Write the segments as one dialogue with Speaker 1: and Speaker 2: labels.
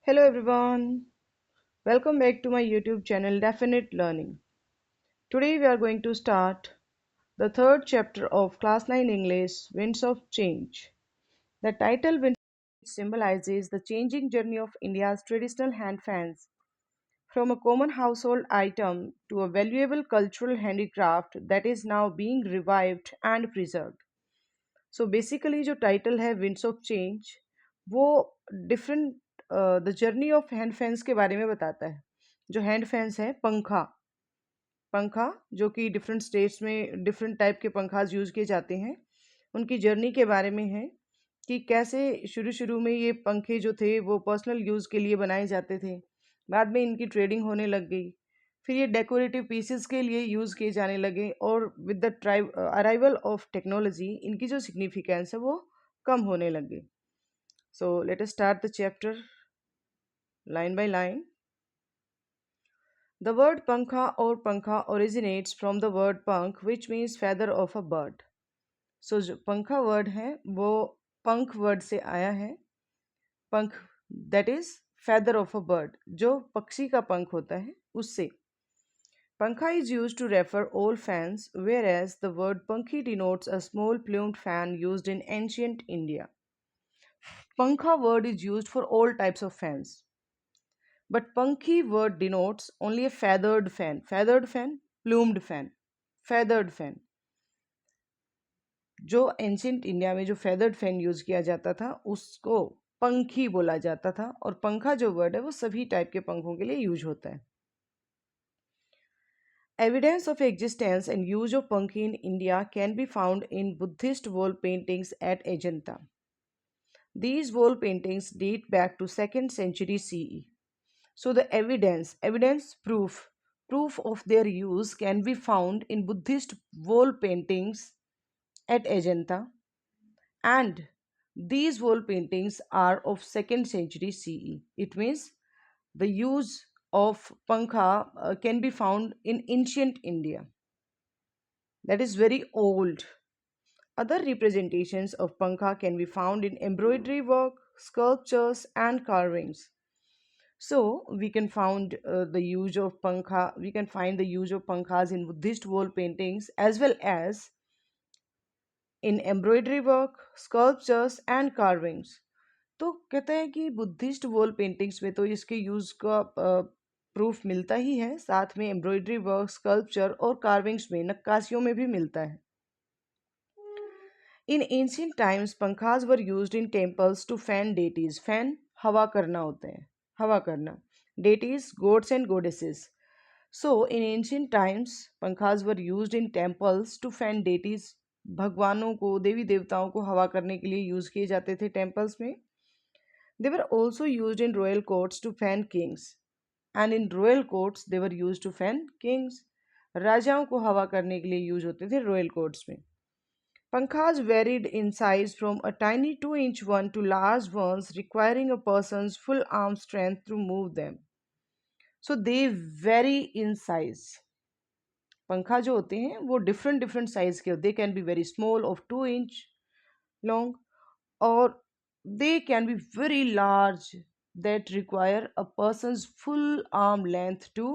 Speaker 1: Hello everyone, welcome back to my YouTube channel Definite Learning. Today we are going to start the third chapter of Class 9 English Winds of Change. The title Winds of Change symbolizes the changing journey of India's traditional hand fans from a common household item to a valuable cultural handicraft that is now being revived and preserved. So basically जो title है winds of change वो different the journey of hand fans के बारे में बताता है। जो hand fans है पंखा पंखा जो कि डिफरेंट स्टेट्स में डिफरेंट टाइप के पंखाज यूज़ किए जाते हैं, उनकी जर्नी के बारे में है कि कैसे शुरू शुरू में ये पंखे जो थे वो पर्सनल यूज़ के लिए बनाए जाते थे। बाद में इनकी ट्रेडिंग होने लग गई, फिर ये डेकोरेटिव पीसेस के लिए यूज़ किए जाने लगे और with the arrival of technology इनकी जो सिग्निफिकेंस है वो कम होने लग गई। So let us start the chapter line by line. The word pankha or pankha originates from the word pank which means feather of a bird. So जो पंखा word है वो पंख वर्ड से आया है। पंख that is feather of a bird जो पक्षी का पंख होता है उससे। Pankha is used to refer all fans whereas the word pankhi denotes a small plumed fan used in ancient India. Pankha word is used for all types of fans. But Pankhi word denotes only a feathered fan, plumed fan, feathered fan. जो ancient India में जो feathered fan use किया जाता था उसको पंखी बोला जाता था, और पंखा जो वर्ड है वो सभी टाइप के पंखों के लिए यूज होता है। Evidence of existence and use of pankhi in India can be found in Buddhist wall paintings at Ajanta. These wall paintings date back to 2nd century CE. So the proof of their use can be found in Buddhist wall paintings at Ajanta, and these wall paintings are of 2nd century CE. It means the use of pankha can be found in ancient India. That is very old. Other representations of pankha can be found in embroidery work, sculptures, and carvings. So we can find the use of pankha. We can find the use of pankhas in Buddhist wall paintings as well as in embroidery work, sculptures, and carvings. तो कहता है कि Buddhist wall paintings में तो इसके use का proof मिलता ही है, साथ में एम्ब्रॉयडरी वर्क, स्कल्पचर और कार्विंग्स में नक्काशियों में भी मिलता है। In ancient times pankhas were used in temples to fan deities. Fan हवा करना होते हैं, हवा करना। Deities gods and goddesses. So in ancient times pankhas were used in temples to fan deities. भगवानों को, देवी देवताओं को हवा करने के लिए यूज़ किए जाते थे टेम्पल्स में। They were also used in royal courts to fan kings. And in royal courts they were used to fan kings. राजाओं को हवा करने के लिए यूज होते थे रॉयल कोर्ट्स में। Pankhas varied in size from a tiny 2-inch one to large ones requiring a person's full arm strength to move them. So they vary in size. पंखा जो होते हैं वो डिफरेंट डिफरेंट साइज के होते हैं। They can be very small of 2 inch long, or they can be very large that require a person's full arm length to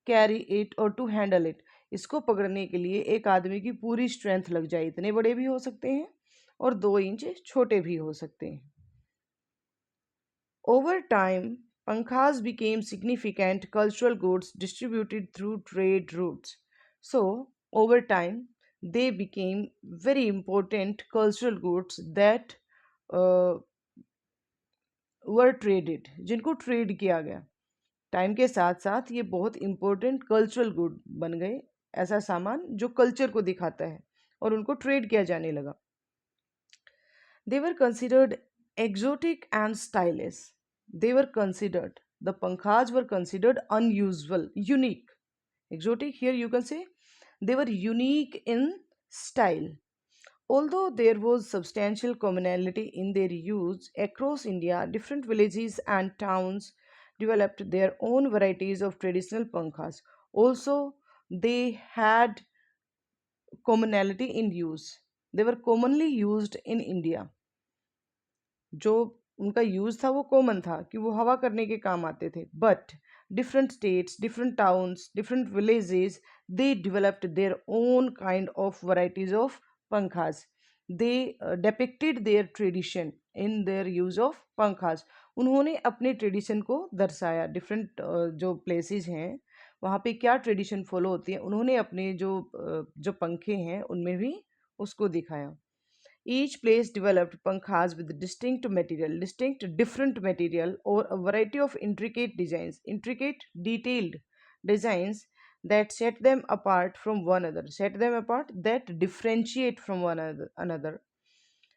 Speaker 1: carry it or to handle it. इसको पकड़ने के लिए एक आदमी की पूरी स्ट्रेंथ लग जाए। इतने बड़े भी हो सकते हैं और 2 इंच छोटे भी हो सकते हैं। Over time, pankhas became significant cultural goods distributed through trade routes. So, over time, they became very important cultural goods that uh, were traded, जिनको ट्रेड किया गया। टाइम के साथ साथ ये बहुत इंपॉर्टेंट कल्चरल गुड बन गए, ऐसा सामान जो कल्चर को दिखाता है, और उनको ट्रेड किया जाने लगा। They were considered exotic and stylish. They were considered, the pankhas were considered unusual, unique. Exotic, here you can say they were unique in style. Although there was substantial commonality in their use across India, different villages and towns developed their own varieties of traditional pankhas. Also, they had commonality in use. They were commonly used in India. जो उनका use था वो common था कि वो हवा करने के काम आते थे, but different states, different towns, different villages, they developed their own kind of varieties of pankhas. They depicted their tradition in their use of pankhas. उन्होंने अपने ट्रेडिशन को दर्शाया, डिफरेंट जो प्लेसेस हैं वहाँ पे क्या ट्रेडिशन फॉलो होती है, उन्होंने अपने जो पंखे हैं उनमें भी उसको दिखाया. Each place developed pankhas with distinct different material, or a variety of intricate, detailed designs that set them apart, that differentiate from another.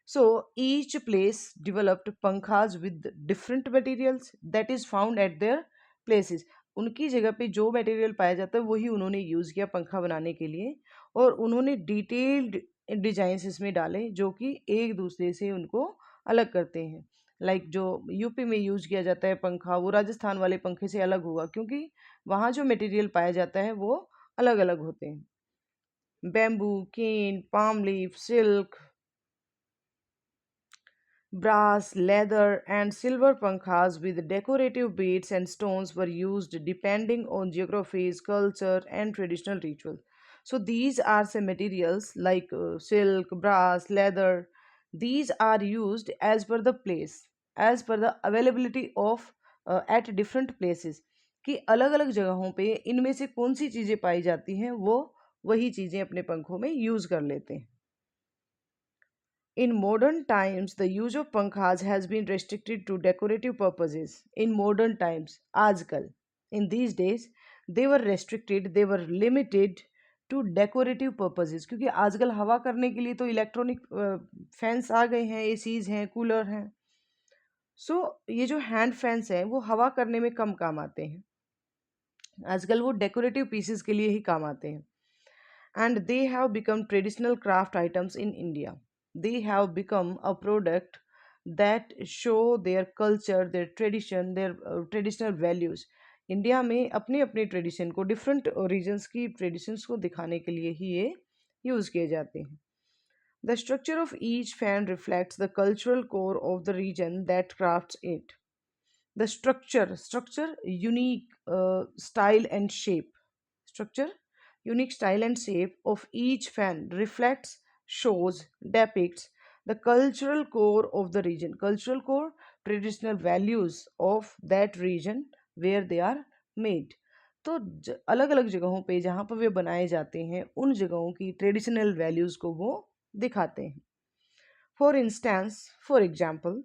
Speaker 1: So each place developed pankhas with different materials that is found at their places. उनकी जगह पे जो material पाया जाता है वही उन्होंने use किया पंखा बनाने के लिए, और उन्होंने डिटेल्ड डिजाइन्स इसमें डाले जो कि एक दूसरे से उनको अलग करते हैं. लाइक जो यूपी में यूज़ किया जाता है पंखा, वो राजस्थान वाले पंखे से अलग होगा क्योंकि वहाँ जो मटेरियल पाया जाता है वो अलग अलग होते हैं. Bamboo, cane, palm leaf, silk, brass, leather, and silver pankhas with decorative beads and stones were used depending on geographies, culture, and traditional ritual. So these are some materials like silk, brass, leather. These are used as per the place, as per the availability of at different places. कि अलग अलग जगहों पे इनमें से कौन सी चीज़ें पाई जाती हैं वो वही चीज़ें अपने पंखों में यूज़ कर लेते हैं. In modern times, the use of pankhas has been restricted to decorative purposes. In modern times, आजकल, in these days, they were limited to decorative purposes. क्योंकि आजकल हवा करने के लिए तो इलेक्ट्रॉनिक फैंस आ गए हैं, एसीज हैं, कूलर हैं. सो ये जो हैंड फैंस हैं वो हवा करने में कम काम आते हैं. आजकल वो डेकोरेटिव पीसेस के लिए ही काम आते हैं. And they have become traditional craft items in India. They have become a product that show their culture, their tradition, their traditional values. India में अपने अपने ट्रेडिशन को, डिफरेंट रीजन्स की ट्रेडिशंस को दिखाने के लिए ही ये यूज़ किए जाते हैं. The structure of each fan reflects the cultural core of the region that crafts it. The structure, unique style and shape. Structure, unique style and shape of each fan reflects, shows, depicts the cultural core of the region. Cultural core, traditional values of that region where they are made. तो अलग अलग जगहों पे जहाँ पर वे बनाए जाते हैं उन जगहों की ट्रेडिशनल वैल्यूज़ को वो दिखाते हैं. For example,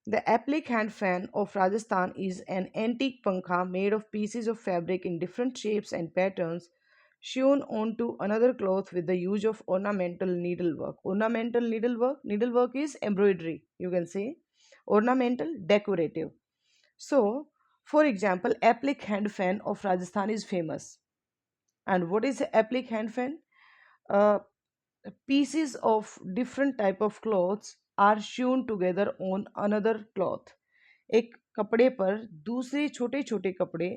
Speaker 1: the applique hand fan of Rajasthan is an antique pankha made of pieces of fabric in different shapes and patterns sewn onto another cloth with the use of ornamental needlework. Needlework is embroidery, you can say. Ornamental, decorative. So, for example, applique hand fan of Rajasthan is famous. And what is the applique hand fan? Uh, Pieces of different type of clothes are sewn together on another cloth. एक कपड़े पर दूसरे छोटे छोटे कपड़े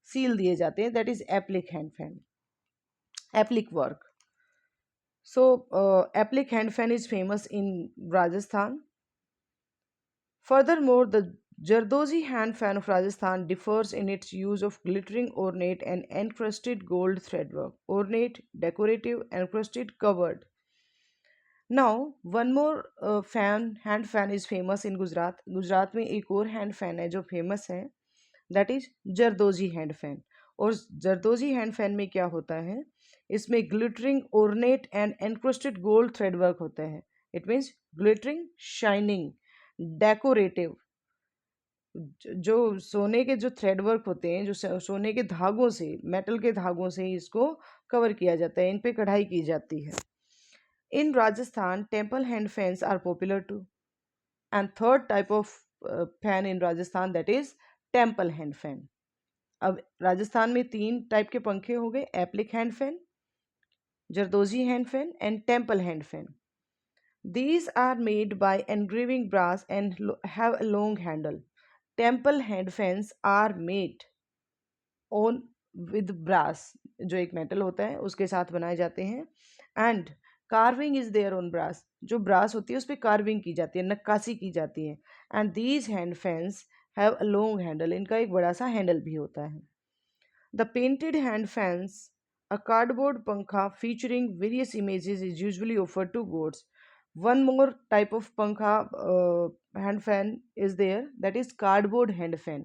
Speaker 1: seal दिए जाते हैं, that is applique hand fan, applique work. So applique hand fan is famous in Rajasthan. Furthermore, the Jardozi hand fan of Rajasthan differs in its use of glittering ornate and encrusted gold threadwork. Ornate, decorative, encrusted, covered. Now, one more hand fan is famous in Gujarat. गुजरात में एक और hand fan है जो famous है, that is zardozi hand fan. और zardozi hand fan में क्या होता है, इसमें glittering ornate and encrusted gold thread work होता है. It means glittering, shining, decorative. जो सोने के जो थ्रेड वर्क होते हैं, जो सोने के धागों से, मेटल के धागों से इसको कवर किया जाता है, इन पे कढ़ाई की जाती है. In Rajasthan, temple hand fans are popular too. And third type of fan in Rajasthan, that is temple hand fan. अब राजस्थान में 3 टाइप के पंखे हो गए, applique hand fan, zardozi hand fan and temple hand fan. These are made by engraving brass and have a long handle. Temple hand fans are made on with brass, जो एक metal होता है उसके साथ बनाए जाते हैं, and carving is there on brass. जो ब्रास होती है उस पर कार्विंग की जाती है, नक्काशी की जाती है। And these hand fans have a long handle, इनका एक बड़ा सा हैंडल भी होता है। The painted hand fans, a cardboard pankha featuring various images, is usually offered to gods. One more type of pankha hand fan is there, that is cardboard hand fan.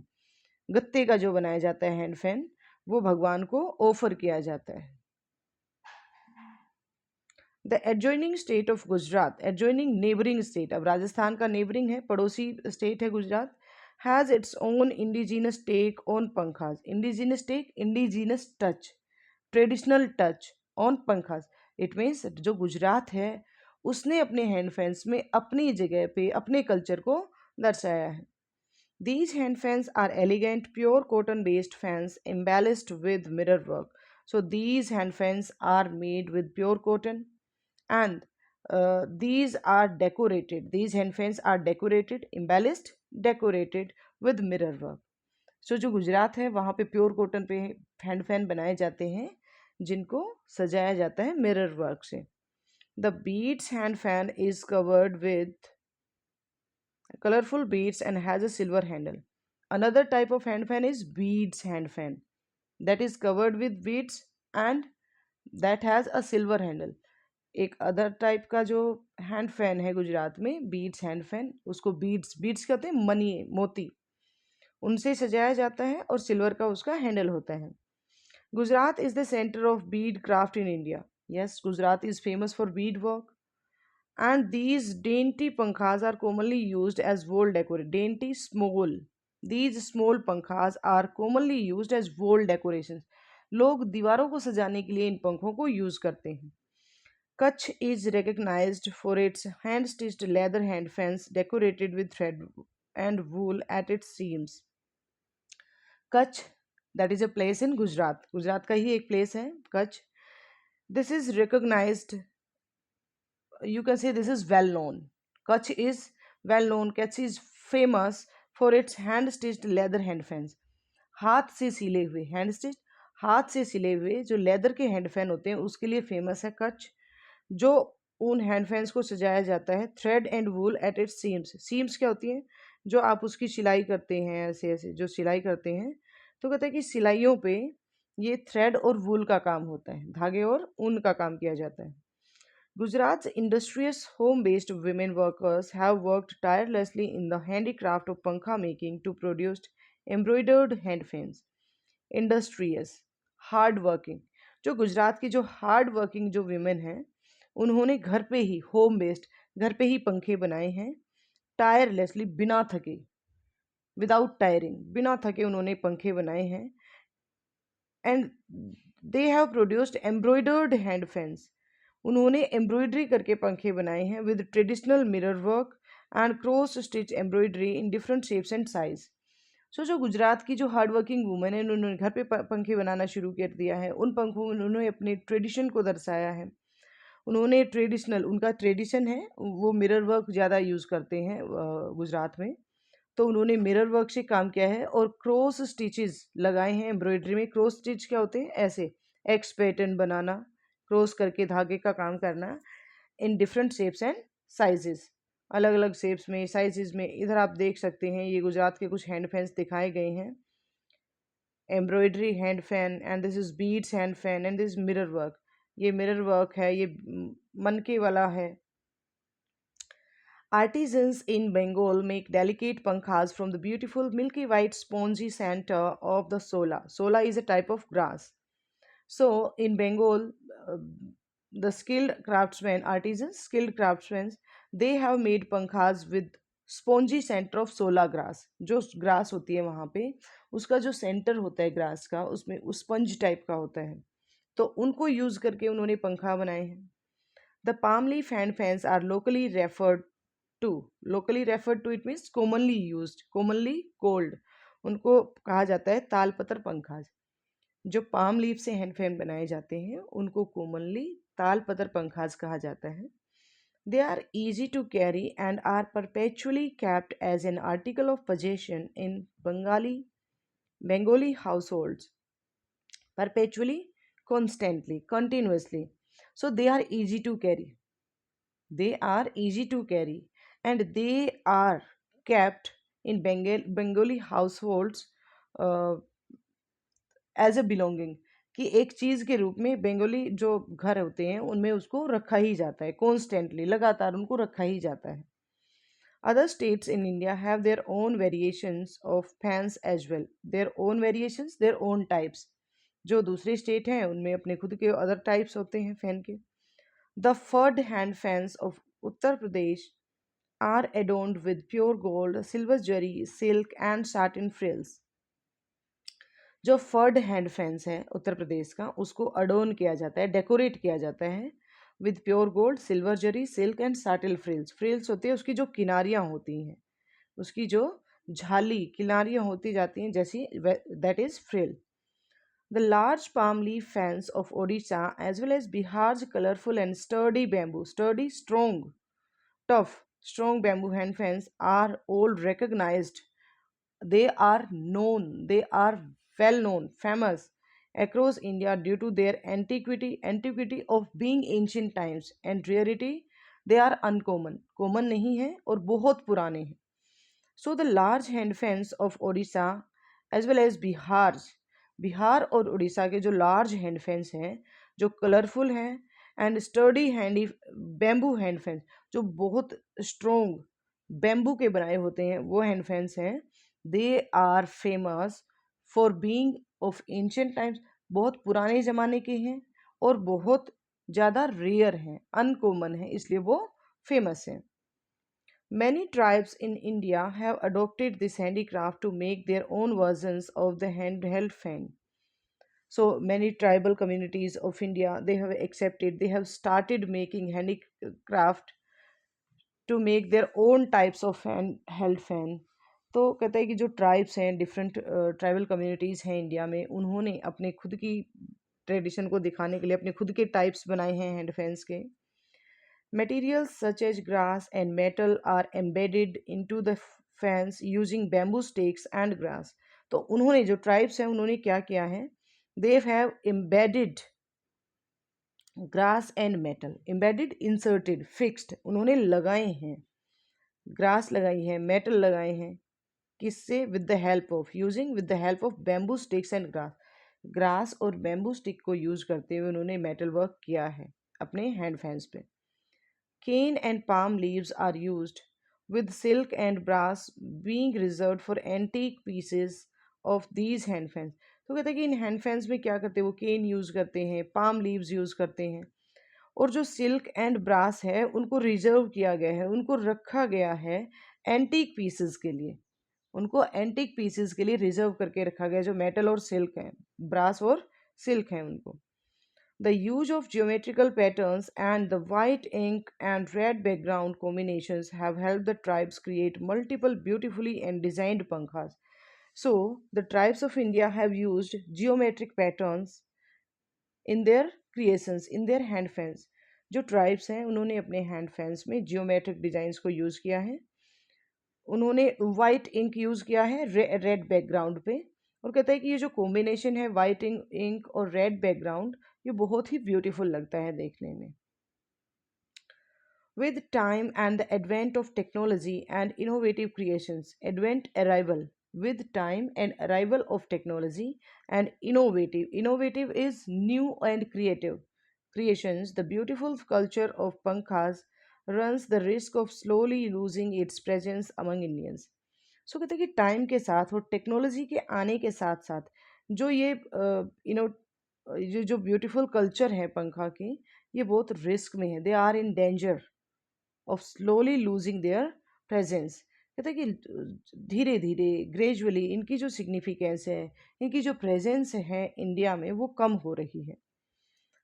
Speaker 1: गत्ते का जो बनाया जाता है हैंड फैन, वो भगवान को offer किया जाता है। The adjoining state of Gujarat, adjoining neighbouring state, अब राजस्थान का नेबरिंग है, पड़ोसी स्टेट है Gujarat, has its own indigenous take on pankhas, indigenous take, indigenous touch, traditional touch on pankhas. It means जो गुजरात है उसने अपने हैंड फैंस में अपनी जगह पे अपने कल्चर को दर्शाया है। These hand fans are elegant, pure cotton based fans embellished with mirror work. So, these hand fans are made with pure cotton and these are decorated. These hand fans are decorated, embellished, decorated with mirror work. So, जो गुजरात है वहाँ पे pure cotton पे hand fan बनाए जाते हैं जिनको सजाया जाता है मिरर वर्क से। The beads hand fan is covered with colorful beads and has a silver handle. Another type of hand fan is beads hand fan, that is covered with beads and that has a silver handle. एक other type का जो hand fan है गुजरात में, beads hand fan, उसको beads beads कहते हैं, money मोती, उनसे सजाया जाता है और सिल्वर का उसका हैंडल होता है। Gujarat is the centre of Beed craft in India. Yes, Gujarat is famous for Beed work and these dainty pankhas are commonly used as wall decoration. Dainty, small, these small pankhas are commonly used as wall decorations. लोग दीवारों को सजाने के लिए इन पंखों को use करते हैं। Kutch is recognized for its hand stitched leather hand fans decorated with thread and wool at its seams. Kutch, that is a place in Gujarat, Gujarat का ही एक प्लेस है Kutch. This is recognized, you can say this is well known. Kutch is well known. Kutch is famous for its hand stitched leather hand fans. हाथ से सिले हुए, hand stitch, हाथ से सिले हुए जो लेदर के हैंड फैन होते हैं उसके लिए फेमस है कच्छ। जो उन हैंड फैंस को सजाया जाता है thread and wool at its seems. Seems क्या होती हैं? जो आप उसकी सिलाई करते हैं, ऐसे ऐसे जो सिलाई करते हैं, तो कहते हैं कि सिलाइयों पे ये थ्रेड और वूल का काम होता है, धागे और ऊन का काम किया जाता है। Gujarat's industrious home-based women workers have worked tirelessly in the handicraft of pankha making to produce embroidered hand fans. Industrious, hard working, जो गुजरात की जो हार्ड वर्किंग जो विमेन हैं उन्होंने घर पे ही होम बेस्ड, घर पे ही पंखे बनाए हैं, टायरलेसली, बिना थके, विदाउट टायरिंग, बिना थके उन्होंने पंखे बनाए हैं। And they have produced embroidered hand fans, उन्होंने एम्ब्रॉयडरी करके पंखे बनाए हैं with traditional mirror work and cross stitch embroidery in different shapes and size. So जो गुजरात की जो हार्ड वर्किंग वुमेन है उन्होंने घर पे पंखे बनाना शुरू कर दिया है। उन पंखों में उन्होंने अपने ट्रेडिशन को दर्शाया है। उन्होंने ट्रेडिशनल, उनका ट्रेडिशन है वो मिरर वर्क ज़्यादा यूज़ करते हैं गुजरात में, तो उन्होंने मिरर वर्क से काम किया है और क्रॉस स्टिचेस लगाए हैं एम्ब्रॉयडरी में। क्रॉस स्टिच क्या होते हैं? ऐसे एक्स पैटर्न बनाना, क्रॉस करके धागे का काम करना, इन डिफरेंट शेप्स एंड साइजेस, अलग अलग शेप्स में, साइजेस में। इधर आप देख सकते हैं ये गुजरात के कुछ हैंड फैंस दिखाए गए हैं, embroidery hand fan, and this is beads hand fan, and this mirror work, ये मिरर वर्क है, ये मनके वाला है। Artisans in Bengal make delicate pankhas from the beautiful milky white spongy center of the sola. Sola is a type of grass. So in Bengal, uh, the skilled craftsmen, artisans, skilled craftsmen, they have made pankhas with spongy centre of सोला grass. जो grass होती है वहाँ पे उसका जो centre होता है ग्रास का, उसमें उस स्पंज टाइप का होता है, तो उनको यूज़ करके उन्होंने पंखा बनाए हैं। The palm leaf hand fans are locally referred to, locally referred to it means commonly used, commonly called, उनको कहा जाता है तालपत्र पंखाज। जो पाम लीफ से हैंड फैन बनाए जाते हैं उनको कॉमनली तालपत्र पंखाज कहा जाता है। They are easy to carry and are perpetually kept as an article of possession in Bengali households. Perpetually, constantly, continuously. So they are easy to carry. They are easy to carry and they are kept in Bengali households as a belonging, कि एक चीज के रूप में बंगाली जो घर होते हैं उनमें उसको रखा ही जाता है, कॉन्स्टेंटली लगातार उनको रखा ही जाता है. Other states in India have their own variations of fans as well. Their own variations, their own types. जो दूसरे स्टेट हैं उनमें अपने खुद के अदर टाइप्स होते हैं फैन के. The furred hand fans of Uttar Pradesh are adorned with pure gold, silver zari, silk and satin frills. जो फर्ड हैंड फैंस है उत्तर प्रदेश का उसको अडोन किया जाता है, डेकोरेट किया जाता है with pure gold, silver zari, silk and satin frills. Frills होती है उसकी जो किनारियाँ होती हैं, उसकी जो झाली किनारियाँ होती जाती हैं जैसी, that is frill. The large palm leaf fans of Odisha as well as Bihar's colorful and sturdy, strong, tough, strong bamboo hand fans are all recognized. They are known, they are well known, famous across India due to their antiquity of being ancient times and rarity. They are uncommon, common नहीं है और बहुत पुराने हैं. So the large hand fans of Odisha as well as Bihar और उड़ीसा के जो large hand fans हैं जो कलरफुल हैं and sturdy handy bamboo hand fans, जो बहुत स्ट्रोंग बैम्बू के बनाए होते हैं वो हैंड फैंस हैं. They are famous for being of ancient times, बहुत पुराने ज़माने के हैं और बहुत ज़्यादा रेयर हैं, अनकॉमन है, इसलिए वो फेमस हैं. Many tribes in India have adopted this handicraft to make their own versions of the handheld fan. So many tribal communities of India, they have accepted, they have started making handicraft to make their own types of handheld fan. तो कहता है कि जो tribes हैं, different tribal communities हैं India में, उन्होंने अपने खुद की ट्रेडिशन को दिखाने के लिए अपने खुद के टाइप्स बनाए हैं हैंड फैंस के. Materials such as grass and metal are embedded into the fans using bamboo sticks and grass. तो उन्होंने जो ट्राइब्स हैं उन्होंने क्या किया है, they have embedded grass and metal, embedded inserted fixed, उन्होंने लगाए हैं, ग्रास लगाई है, मेटल लगाए हैं, किससे, with the help of, using with the help of bamboo sticks and grass. Grass और बैम्बू स्टिक को यूज करते हुए उन्होंने मेटल वर्क किया है अपने हैंड फैंस पे. Cane and palm leaves are used, with silk and brass being reserved for antique pieces of these hand fans. तो कहते हैं कि इन हैंड फैंस में क्या करते हैं, वो केन यूज़ करते हैं, पाम लीव्स यूज़ करते हैं, और जो सिल्क एंड ब्रास है उनको रिजर्व किया गया है, उनको रखा गया है एंटीक पीसेस के लिए, उनको एंटीक पीसेस के लिए रिजर्व करके रखा गया है, जो मेटल और सिल्क हैं, ब्रास और सिल्क हैं उनको. The use of geometrical patterns and the white ink and red background combinations have helped the tribes create multiple beautifully and designed pankhas. So, the tribes of India have used geometric patterns in their creations, in their hand fans. जो tribes हैं उन्होंने अपने hand fans में geometric designs को use किया है, उन्होंने white ink use किया है रेड बैकग्राउंड पे, और कहता है कि ये जो कॉम्बिनेशन है वाइट इंक और रेड बैकग्राउंड, ये बहुत ही ब्यूटीफुल लगता है देखने में. With time and the advent of technology and innovative creations, with time and arrival of technology and innovative is new and creative creations, the beautiful culture of pankhas runs the risk of slowly losing its presence among Indians. सो कहते हैं कि time के साथ और technology के आने के साथ साथ जो ये ये जो ब्यूटीफुल कल्चर है पंखा की, ये बहुत रिस्क में है, they are in danger of slowly losing their presence. कहते हैं कि धीरे धीरे ग्रेजुअली इनकी जो सिग्निफिकेंस है, इनकी जो प्रेजेंस है इंडिया में, वो कम हो रही है.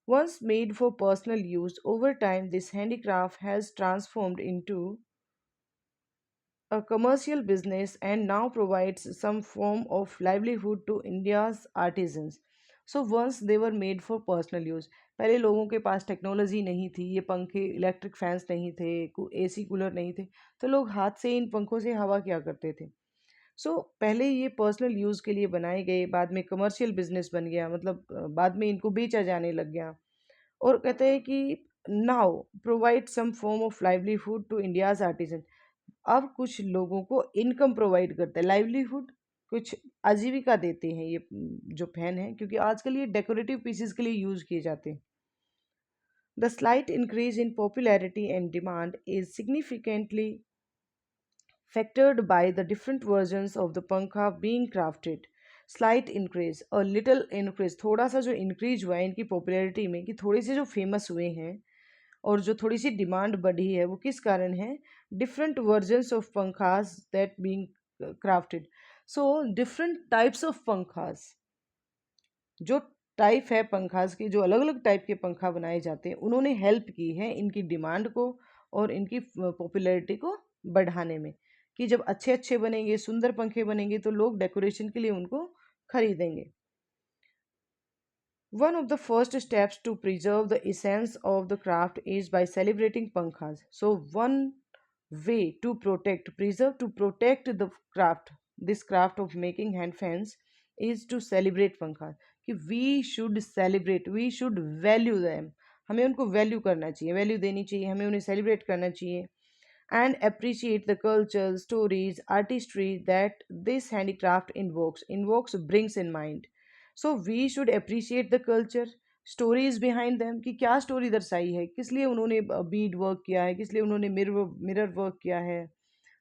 Speaker 1: Once made for personal use, over time this handicraft has transformed into a commercial business and now provides some form of livelihood to India's artisans. So once they were made for personal use. पहले लोगों के पास technology नहीं थी, ये पंखे electric fans नहीं थे, AC cooler नहीं थे, तो लोग हाथ से इन पंखों से हवा क्या करते थे. पहले ये पर्सनल यूज़ के लिए बनाए गए, बाद में कमर्शियल बिजनेस बन गया, मतलब बाद में इनको बेचा जाने लग गया. और कहते हैं कि now provide some form of livelihood to India's artisan. अब कुछ लोगों को इनकम प्रोवाइड करता है, लाइवलीहुड, कुछ आजीविका देते हैं ये जो फैन है, क्योंकि आजकल ये डेकोरेटिव पीसेस के लिए यूज किए जाते हैं। The slight increase in popularity and demand is significantly factored by the different versions of the पंखा being crafted. Slight increase, a little increase, थोड़ा सा जो increase हुआ है इनकी पॉपुलैरिटी में, कि थोड़े से जो फेमस हुए हैं और जो थोड़ी सी डिमांड बढ़ी है, वो किस कारण है? Different versions of pankhas that being crafted. So different types of pankhas, जो टाइप है पंखास की, जो अलग अलग टाइप के पंखा बनाए जाते हैं, उन्होंने हेल्प की है इनकी डिमांड को और इनकी पॉपुलैरिटी को बढ़ाने में, कि जब अच्छे अच्छे बनेंगे, सुंदर पंखे बनेंगे, तो लोग डेकोरेशन के लिए उनको खरीदेंगे। One of the first steps to preserve the essence of the craft is by celebrating pankhas. So, one way to to protect the craft, this craft of making hand fans, is to celebrate pankhas. कि we should celebrate, we should value them. हमें उनको value करना चाहिए, value देनी चाहिए, हमें उन्हें celebrate करना चाहिए, and appreciate the culture, stories, artistry that this handicraft invokes, brings in mind. So we should appreciate the culture, stories behind them, कि क्या स्टोरी दर्शाई है, किस लिए उन्होंने बीड वर्क किया है, किस लिए उन्होंने मिरर वर्क किया है,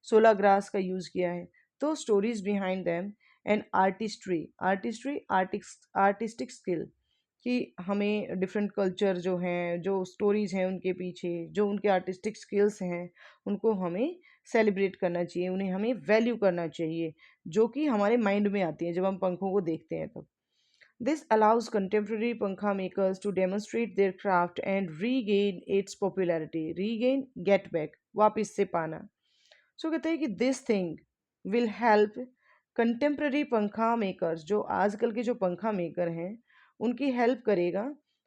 Speaker 1: सोलर ग्रास का यूज़ किया है, तो stories behind them. And artistry artistic skill, कि हमें डिफरेंट कल्चर जो हैं, जो स्टोरीज हैं उनके पीछे, जो उनके आर्टिस्टिक स्किल्स हैं, उनको हमें सेलिब्रेट करना चाहिए, उन्हें हमें वैल्यू करना चाहिए, जो कि हमारे माइंड में आती है जब हम पंखों को देखते हैं तब। दिस अलाउज कंटेम्प्रेरी पंखा makers to demonstrate their craft and regain its popularity. Regain, get back, वापिस से पाना। सो कहते हैं कि this thing will help contemporary पंखा मेकर्स, जो आजकल के जो पंखा मेकर हैं उनकी हेल्प करेगा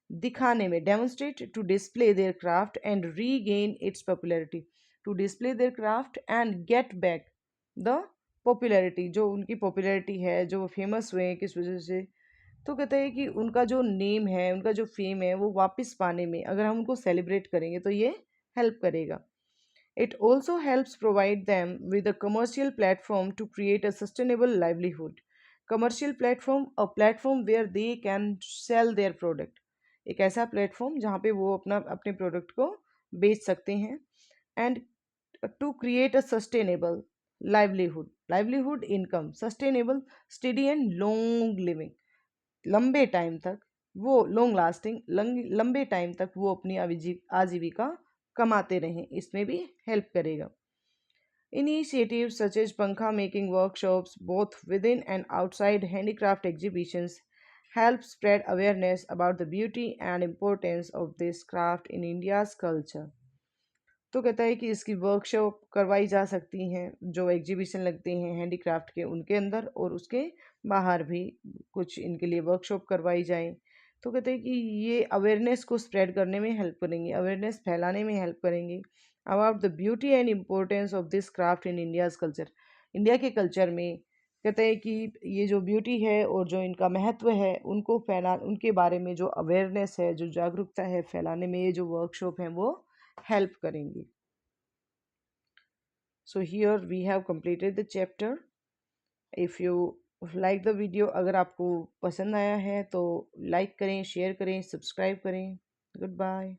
Speaker 1: दिखाने में, demonstrate, to display their craft and regain its popularity, to display their craft and get back the popularity, जो उनकी पॉपुलैरिटी है, जो वो फेमस हुए हैं किस वजह से, तो कहते हैं कि उनका जो नेम है, उनका जो फेम है, वो वापस पाने में अगर हम उनको सेलिब्रेट करेंगे तो ये हेल्प करेगा। It also helps provide them with a commercial platform to create a sustainable livelihood. Commercial platform, a platform where they can sell their product. एक ऐसा प्लेटफॉर्म जहाँ पे वो अपने प्रोडक्ट को बेच सकते हैं। And to create a sustainable livelihood income, sustainable, study and long living, लंबे टाइम तक वो, लॉन्ग लास्टिंग, लंबे टाइम तक वो अपनी आजीविका कमाते रहें, इसमें भी हेल्प करेगा। Initiatives such as Pankha making workshops, both within and outside handicraft exhibitions, help spread awareness about the beauty and importance of this craft in India's culture. तो कहता है कि इसकी वर्कशॉप करवाई जा सकती हैं, जो एग्जीबिशन लगते हैं हैंडीक्राफ्ट के उनके अंदर, और उसके बाहर भी कुछ इनके लिए वर्कशॉप करवाई जाए। तो कहते हैं कि ये अवेयरनेस को स्प्रेड करने में हेल्प करेंगे, अवेयरनेस फैलाने में हेल्प करेंगे about the beauty and importance of this craft in India's culture. India के कल्चर में कहते हैं कि ये जो ब्यूटी है और जो इनका महत्व है, उनको फैला, उनके बारे में जो अवेयरनेस है, जो जागरूकता है, फैलाने में ये जो वर्कशॉप हैं वो हेल्प करेंगी। So here we have completed the chapter. If you like the video, अगर आपको पसंद आया है तो लाइक करें, शेयर करें, सब्सक्राइब करें। Good bye.